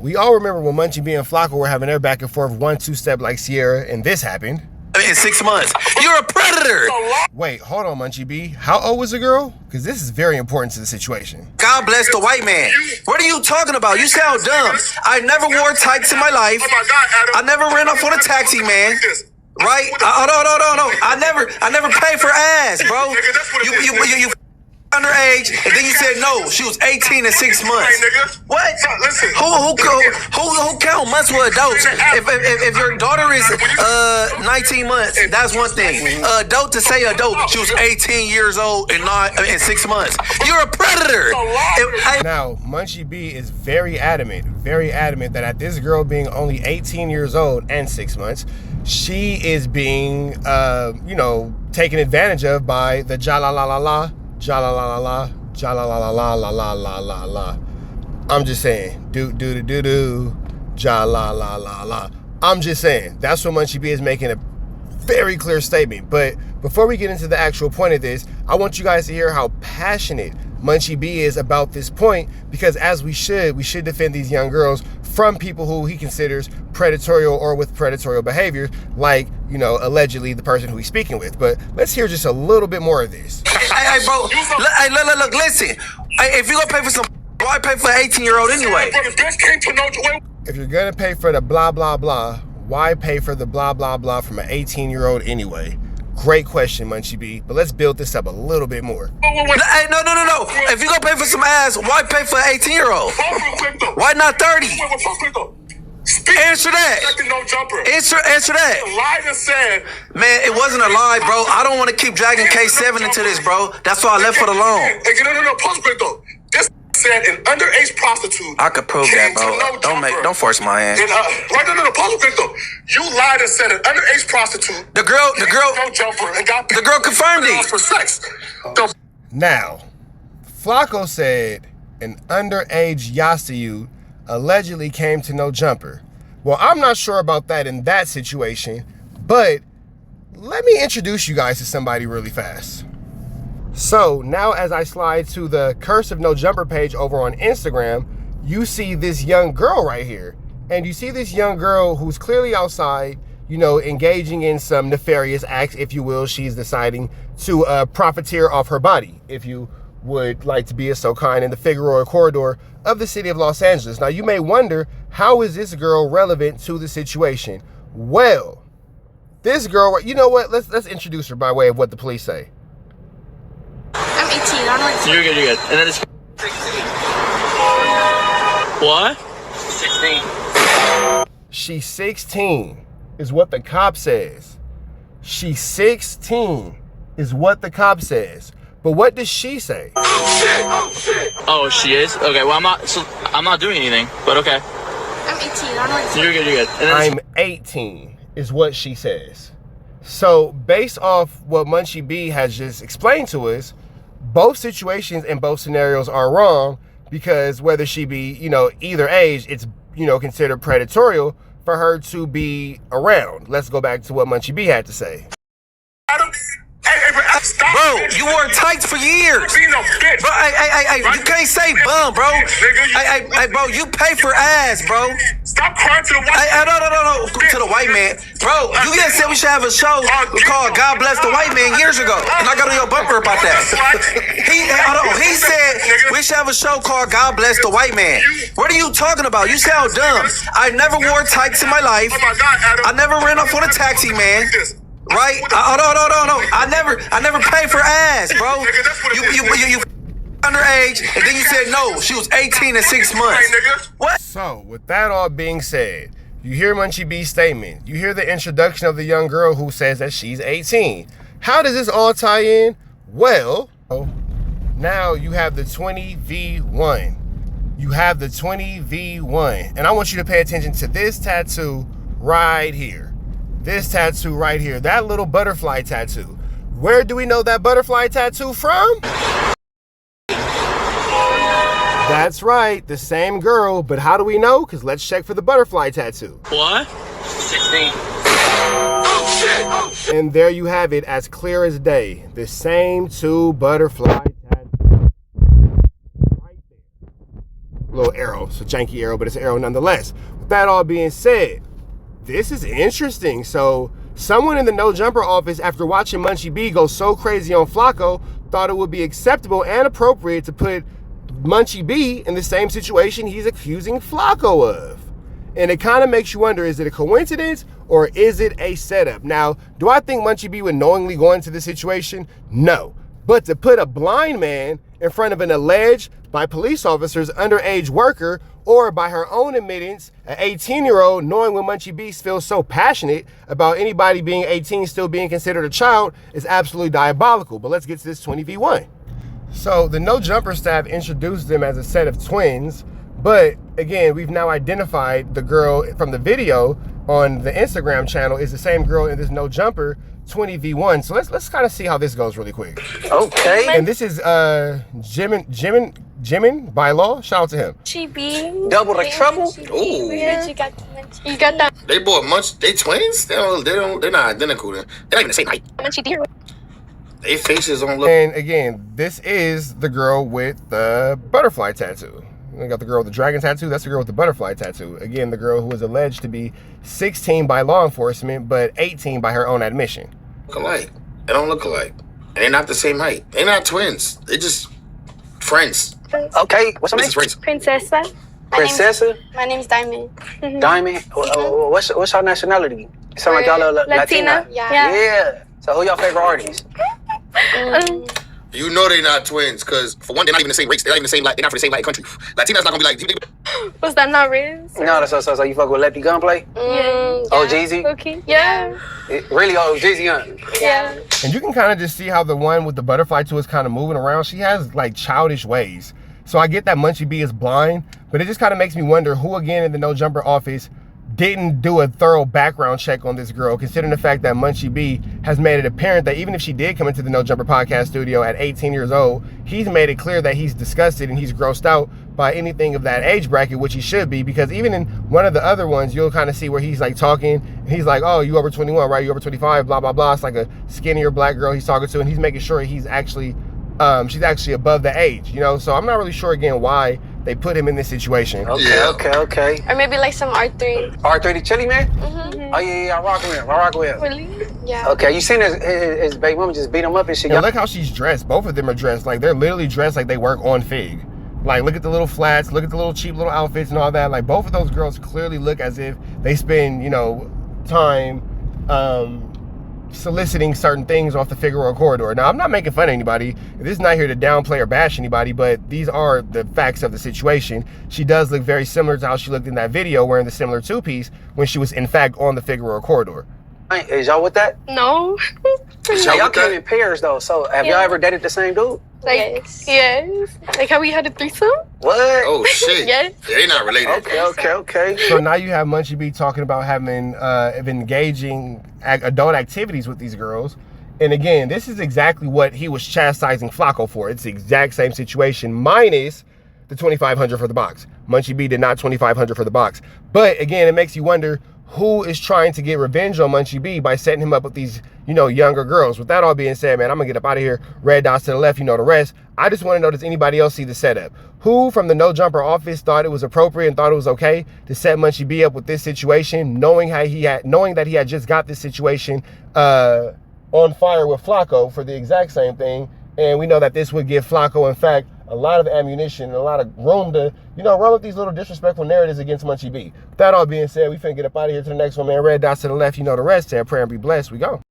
We all remember when Munchie B and Flakko were having their back and forth 1-2 step like Sierra, and this happened. In 6 months. You're a predator. Wait, hold on, Munchie B. How old was the girl? Because this is very important to the situation. God bless the white man. What are you talking about? You sound dumb. I never wore tights in my life. I never ran off on a taxi, man. Right? No. I never paid for ass, bro. You underage, and then you said no. She was 18 in 6 months. What? Who count months with adults? If your daughter is 19 months, that's one thing. Adult to say adult, she was 18 years old and not in 6 months. You're a predator. Now, Munchie B is very adamant that at this girl being only 18 years old and 6 months, she is being, taken advantage of by the ja-la-la-la-la. Ja-la-la-la-la, ja-la-la-la-la-la-la-la-la. I'm just saying, do-do-do-do-do, ja-la-la-la-la. I'm just saying, that's what Munchie B is making a very clear statement. But before we get into the actual point of this, I want you guys to hear how passionate Munchie B is about this point, because as we should defend these young girls from people who he considers predatory or with predatory behavior, like, allegedly the person who he's speaking with. But let's hear just a little bit more of this. Hey, bro, look, listen. If you're gonna pay for some, why pay for an 18-year-old anyway? If you're gonna pay for the blah, blah, blah, why pay for the blah, blah, blah from an 18-year-old anyway? Great question, Munchie B, but let's build this up a little bit more. Hey, no. If you're gonna pay for some ass, why pay for an 18-year-old? Why not 30? Answer that. Answer that. Man, it wasn't a lie, bro. I don't want to keep dragging K7 into this, bro. That's why I left it alone. No, pause quick though. This said an underage prostitute. I could prove that, bro. Don't force my hand. No, pause quick though. You lied and said an underage prostitute. The girl no jumper and got the girl confirmed it for sex. Now, Flakko said an underage Yasayu allegedly came to no jumper. Well, I'm not sure about that in that situation, but let me introduce you guys to somebody really fast. So now as I slide to the Curse of No Jumper page over on Instagram, you see this young girl right here. And you see this young girl who's clearly outside, engaging in some nefarious acts, if you will. She's deciding to profiteer off her body, if you would like to be so kind, in the Figueroa corridor of the city of Los Angeles. Now, you may wonder, how is this girl relevant to the situation? Well, this girl, you know what? Let's introduce her by way of what the police say. I'm 18. I'm like... You're good. And then it's... What? 16. She's 16 is what the cop says. She's 16 is what the cop says. But what does she say? Oh shit! Oh, she is? Okay, well, I'm not doing anything, but okay. I'm 18. I'm like... You're good. And then I'm 18 is what she says. So based off what Munchie B has just explained to us, both situations and both scenarios are wrong, because whether she be, either age, it's, considered predatory for her to be around. Let's go back to what Munchie B had to say. Bro, you wore tights for years. Bro, you can't say bum, bro. Bro, you pay for ass, bro. Stop crying to the white No. To the white man. Bro, you just said we should have a show called God Bless the White Man years ago. And I got on your bumper about that. He said we should have a show called God Bless the White Man. What are you talking about? You sound dumb. I never wore tights in my life. I never ran off on a taxi, man. Right? No. I never paid for ass, bro. You underage, and then you said no. She was 18 in 6 months. What? So, with that all being said, you hear Munchie B's statement. You hear the introduction of the young girl who says that she's 18. How does this all tie in? Well, now you have the 20v1. You have the 20v1. And I want you to pay attention to this tattoo right here. This tattoo right here, that little butterfly tattoo. Where do we know that butterfly tattoo from? That's right, the same girl, but how do we know? Because let's check for the butterfly tattoo. What? 16. Oh shit! And there you have it, as clear as day. The same two butterfly tattoos. Right there. Little arrow. It's a janky arrow, but it's an arrow nonetheless. With that all being said, this is interesting. So someone in the No Jumper office, after watching Munchie B go so crazy on Flakko, thought it would be acceptable and appropriate to put Munchie B in the same situation he's accusing Flakko of. And it kind of makes you wonder, is it a coincidence or is it a setup? Now, do I think Munchie B would knowingly go into this situation? No. But to put a blind man in front of an alleged, by police officers, underage worker, or by her own admittance, an 18-year-old, knowing when Munchie B feels so passionate about anybody being 18 still being considered a child, is absolutely diabolical. But let's get to this 20v1. So the No Jumper staff introduced them as a set of twins, but again, we've now identified the girl from the video on the Instagram channel is the same girl in this No Jumper 20v1. So let's kind of see how this goes really quick. Okay. And this is Jimin by law. Shout out to him. Munchie B. Double the trouble. Ooh. Yeah. You got that. They bought they twins? They're not identical. They're not even the same height. Munchie D. They faces don't look. And again, this is the girl with the butterfly tattoo. We got the girl with the dragon tattoo. That's the girl with the butterfly tattoo. Again, the girl who was alleged to be 16 by law enforcement, but 18 by her own admission. Look alike. They don't look alike. And they're not the same height. They're not twins. They're just friends. Okay. What's her name? Friends. Princessa. Princessa. My name's Diamond. Diamond. What's her nationality? You sound like y'all are Latina. Yeah. So who y'all favorite artists? You know they're not twins, because for one, they're not even the same race. They're not even the same. They're not from the same Latin country. Latina's not gonna be like. Was that not Riz? No, so you fuck with Lefty Gunplay? Yeah. Oh, Jeezy? Okay. Yeah. Really? Oh, Jeezy, huh? Yeah. And you can kind of just see how the one with the butterfly tattoo is kind of moving around. She has like childish ways. So I get that Munchie B is blind, but it just kind of makes me wonder who again in the No Jumper office didn't do a thorough background check on this girl, considering the fact that Munchie B has made it apparent that even if she did come into the No Jumper podcast studio at 18 years old, he's made it clear that he's disgusted and he's grossed out by anything of that age bracket, which he should be, because even in one of the other ones, you'll kind of see where he's like talking, and he's like, oh, you over 21, right? You over 25, blah, blah, blah. It's like a skinnier black girl he's talking to, and he's making sure he's actually, she's actually above the age, you know? So I'm not really sure, again, why they put him in this situation. Okay. Or maybe like some R3. R3 the Chili Man? Mm-hmm. Oh, yeah, I rock with him. Really? Yeah. Okay, you seen his baby mama just beat him up and shit. And look how she's dressed. Both of them are dressed. Like, they're literally dressed like they work on Fig. Like, look at the little flats, look at the little cheap little outfits and all that. Like, both of those girls clearly look as if they spend, you know, time soliciting certain things off the Figueroa corridor. Now, I'm not making fun of anybody. This is not here to downplay or bash anybody, but these are the facts of the situation. She does look very similar to how she looked in that video wearing the similar two-piece when she was, in fact, on the Figueroa corridor. Is y'all with that? No. Y'all came in pairs, though, so have y'all ever dated the same dude? Like, yes. Like how we had a threesome? What? Oh, shit. Yes. Yeah, they're not related. Okay. So now you have Munchie B talking about having engaging adult activities with these girls. And again, this is exactly what he was chastising Flakko for. It's the exact same situation, minus the $2,500 for the box. Munchie B did not $2,500 for the box. But again, it makes you wonder who is trying to get revenge on Munchie B by setting him up with these, you know, younger girls. With that all being said, man, I'm gonna get up out of here. Red dots to the left, you know the rest. I just want to know, does anybody else see the setup? Who from the No Jumper office thought it was appropriate and thought it was okay to set Munchie B up with this situation, knowing that he had just got this situation on fire with Flakko for the exact same thing, and we know that this would give Flakko, in fact, a lot of ammunition and a lot of room to, you know, run with these little disrespectful narratives against Munchie B. With that all being said, we finna get up out of here to the next one, man. Red dots to the left, you know the rest. Say a prayer and be blessed. We go.